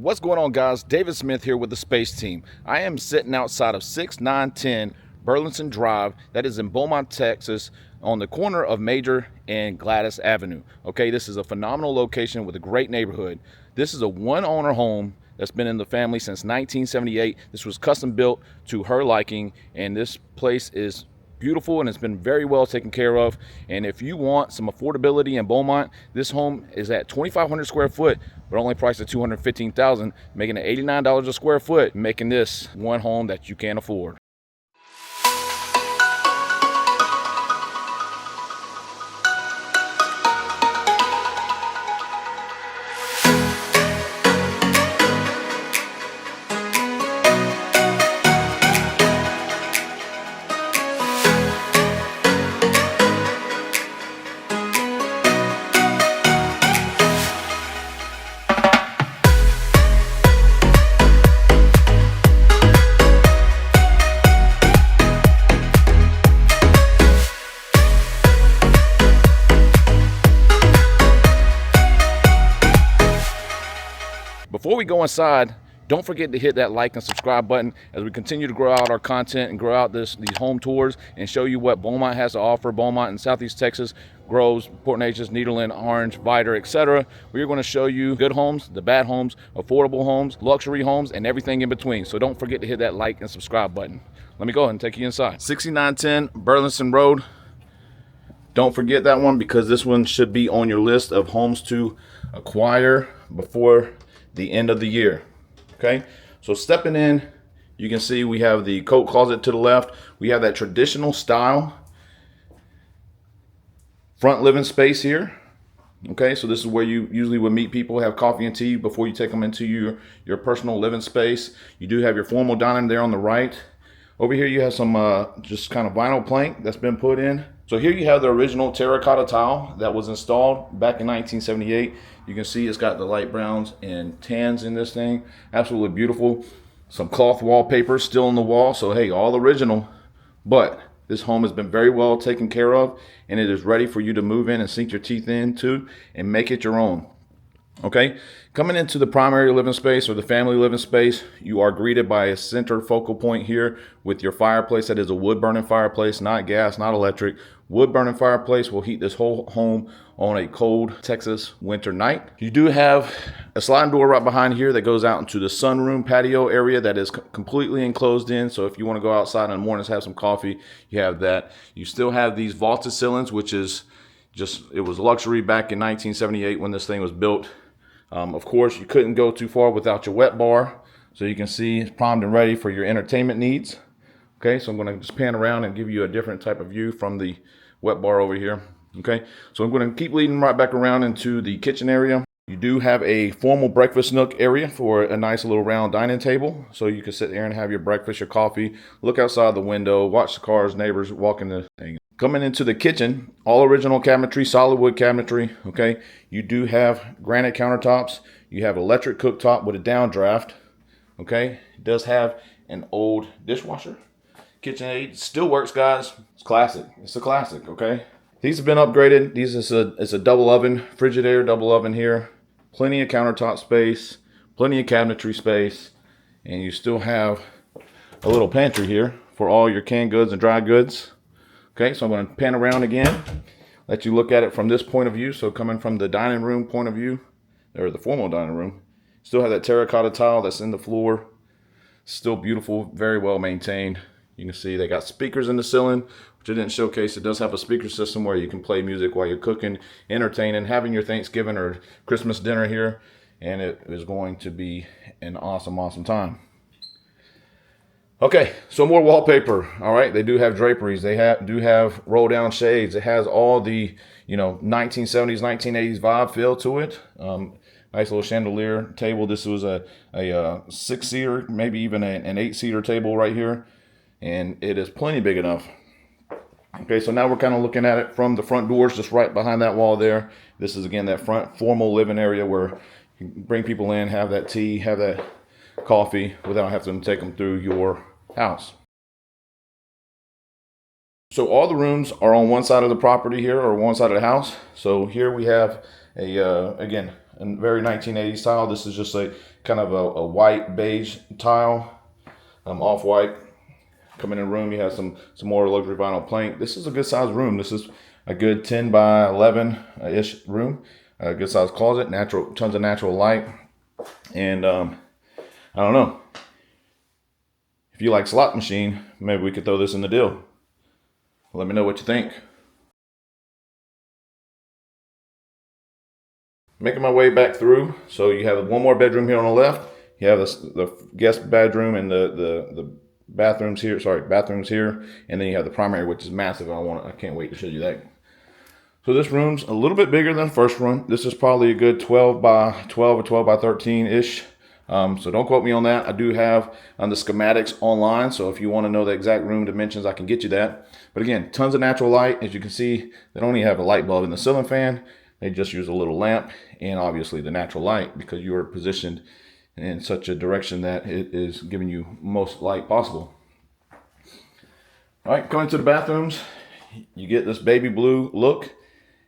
What's going on, guys? David Smith here with the Space Team. I am sitting outside of 6910 Burlington Drive, that is in Beaumont, Texas, on the corner of Major and Gladys Avenue. Okay, this is a phenomenal location with a great neighborhood. This is a one-owner home that's been in the family since 1978. This was custom built to her liking, and this place is beautiful and it's been very well taken care of. And if you want some affordability in Beaumont, this home is at 2,500 square foot, but only priced at $215,000, making it $89 a square foot, making this one home that you can afford. Before we go inside, don't forget to hit that like and subscribe button as we continue to grow out our content and grow out these home tours and show you what Beaumont has to offer. Beaumont in Southeast Texas, Groves, Port Neches, Nederland, Orange, Vidor, etc. We are going to show you good homes, the bad homes, affordable homes, luxury homes, and everything in between. So don't forget to hit that like and subscribe button. Let me go ahead and take you inside. 6910 Burlington Road. Don't forget that one, because this one should be on your list of homes to acquire before the end of the year. Okay, so stepping in, you can see we have the coat closet to the left. We have that traditional style front living space here. Okay, so this is where you usually would meet people, have coffee and tea before you take them into your personal living space. You do have your formal dining there on the right. Over here you have some just kind of vinyl plank that's been put in. So here you have the original terracotta tile that was installed back in 1978. You can see it's got the light browns and tans in this thing. Absolutely beautiful. Some cloth wallpaper still on the wall. So hey, all original. But this home has been very well taken care of, and it is ready for you to move in and sink your teeth into and make it your own. Okay, coming into the primary living space or the family living space, you are greeted by a center focal point here with your fireplace. That is a wood burning fireplace, not gas, not electric. Wood burning fireplace will heat this whole home on a cold Texas winter night. You do have a sliding door right behind here that goes out into the sunroom patio area that is completely enclosed in. So if you want to go outside in the mornings, have some coffee, you have that. You still have these vaulted ceilings, which is just, it was luxury back in 1978 when this thing was built. Of course, you couldn't go too far without your wet bar. So you can see it's primed and ready for your entertainment needs. Okay, so I'm going to just pan around and give you a different type of view from the wet bar over here. Okay, so I'm going to keep leading right back around into the kitchen area. You do have a formal breakfast nook area for a nice little round dining table. So you can sit there and have your breakfast, your coffee, look outside the window, watch the cars, neighbors walking the thing. Coming into the kitchen, all original cabinetry, solid wood cabinetry. Okay, you do have granite countertops. You have electric cooktop with a downdraft. Okay, it does have an old dishwasher. KitchenAid still works, guys. It's classic. It's a classic. Okay, these have been upgraded. It's a double oven, Frigidaire double oven here. Plenty of countertop space, plenty of cabinetry space, and you still have a little pantry here for all your canned goods and dry goods. Okay, so I'm going to pan around again, let you look at it from this point of view. So coming from the dining room point of view, or the formal dining room, still have that terracotta tile that's in the floor. Still beautiful, very well maintained. You can see they got speakers in the ceiling, which I didn't showcase. It does have a speaker system where you can play music while you're cooking, entertaining, having your Thanksgiving or Christmas dinner here, and it is going to be an awesome, awesome time. Okay, so more wallpaper. All right, they do have draperies. They do have roll down shades. It has all the 1970s, 1980s vibe feel to it. Nice little chandelier table. This was a 6-seater, maybe even an 8-seater table right here, and it is plenty big enough. Okay, so now we're kind of looking at it from the front doors, just right behind that wall there. This is again that front formal living area where you can bring people in, have that tea, have that coffee without having to take them through your house. So all the rooms are on one side of the property here, or one side of the house. So here we have again, and very 1980s style. This is just a kind of a white beige tile, off-white. Coming in the room, you have some more luxury vinyl plank. This is a good sized room. This is a good 10 by 11-ish room. A good sized closet, tons of natural light. And I don't know. If you like slot machine, maybe we could throw this in the deal. Let me know what you think. Making my way back through. So you have one more bedroom here on the left. You have the guest bedroom and the bathrooms here. Sorry, bathrooms here. And then you have the primary, which is massive. I can't wait to show you that. So this room's a little bit bigger than the first room. This is probably a good 12 by 12 or 12 by 13-ish. So don't quote me on that. I do have the schematics online. So if you want to know the exact room dimensions, I can get you that. But again, tons of natural light. As you can see, they don't even have a light bulb in the ceiling fan. They just use a little lamp and obviously the natural light because you are positioned in such a direction that it is giving you most light possible. All right, coming to the bathrooms, you get this baby blue look.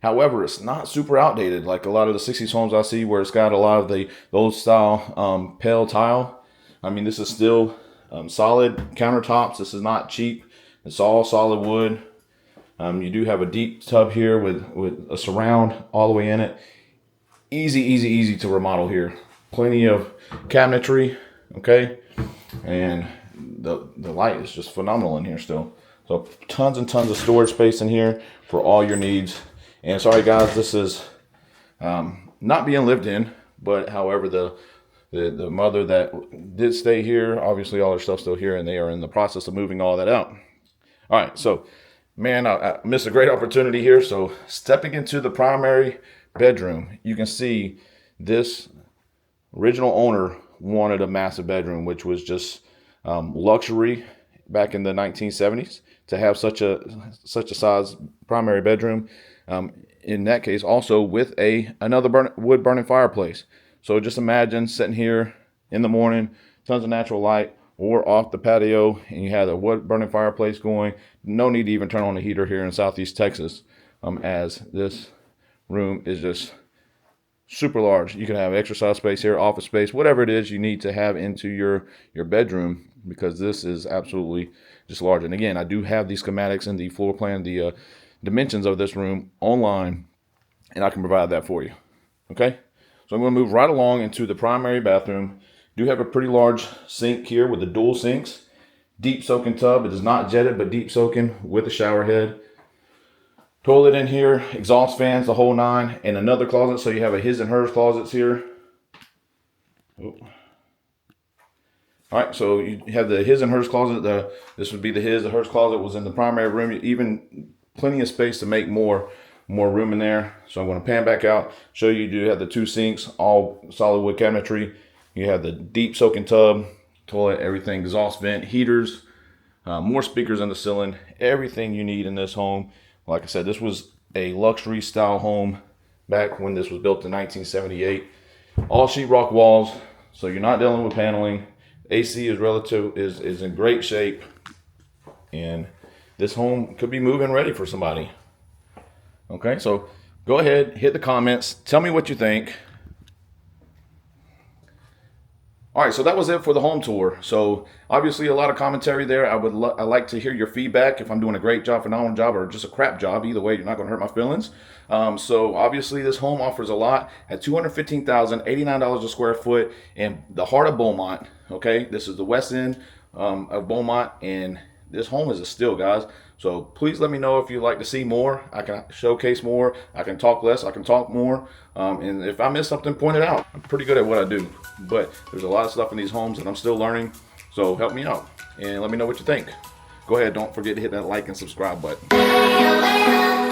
However, it's not super outdated like a lot of the 60s homes I see where it's got a lot of the old style pale tile. I mean, this is still solid countertops. This is not cheap. It's all solid wood. You do have a deep tub here with a surround all the way in it. Easy to remodel here. Plenty of cabinetry, okay? And the light is just phenomenal in here still. So tons and tons of storage space in here for all your needs. And sorry guys, this is not being lived in, but however the mother that did stay here, obviously all her stuff's still here and they are in the process of moving all that out. All right, so man, I missed a great opportunity here. So stepping into the primary bedroom, you can see this original owner wanted a massive bedroom, which was just luxury back in the 1970s to have such a size primary bedroom. In that case, also with another wood burning fireplace. So just imagine sitting here in the morning, tons of natural light, or off the patio, and you have a wood burning fireplace going. No need to even turn on the heater here in Southeast Texas, as this room is just super large. You can have exercise space here, office space, whatever it is you need to have into your bedroom, because this is absolutely just large. And again, I do have the schematics and the floor plan, the dimensions of this room online, and I can provide that for you. Okay, so I'm going to move right along into the primary bathroom. Do have a pretty large sink here with the dual sinks, deep soaking tub. It is not jetted, but deep soaking with a shower head. Toilet in here, exhaust fans, the whole nine, and another closet. So you have a his and hers closets here. Oh. All right, so you have the his and hers closet. This would be the his. The hers closet was in the primary room. Even plenty of space to make more room in there. So I'm going to pan back out, show you do have the two sinks, all solid wood cabinetry. You have the deep soaking tub, toilet, everything, exhaust vent, heaters, more speakers in the ceiling, everything you need in this home. Like I said, this was a luxury style home back when this was built in 1978. All sheetrock walls, so you're not dealing with paneling. AC is in great shape, and this home could be move-in ready for somebody. Okay, so go ahead, hit the comments, tell me what you think. All right, so that was it for the home tour. So obviously a lot of commentary there. I like to hear your feedback if I'm doing a great job, phenomenal job, or just a crap job. Either way, you're not going to hurt my feelings. So obviously this home offers a lot at $215,000, $89 a square foot in the heart of Beaumont. Okay, this is the west end of Beaumont, and this home is a steal, guys. So please let me know if you'd like to see more. I can showcase more. I can talk less. I can talk more. And if I miss something, point it out. I'm pretty good at what I do. But there's a lot of stuff in these homes that I'm still learning. So help me out and let me know what you think. Go ahead. Don't forget to hit that like and subscribe button.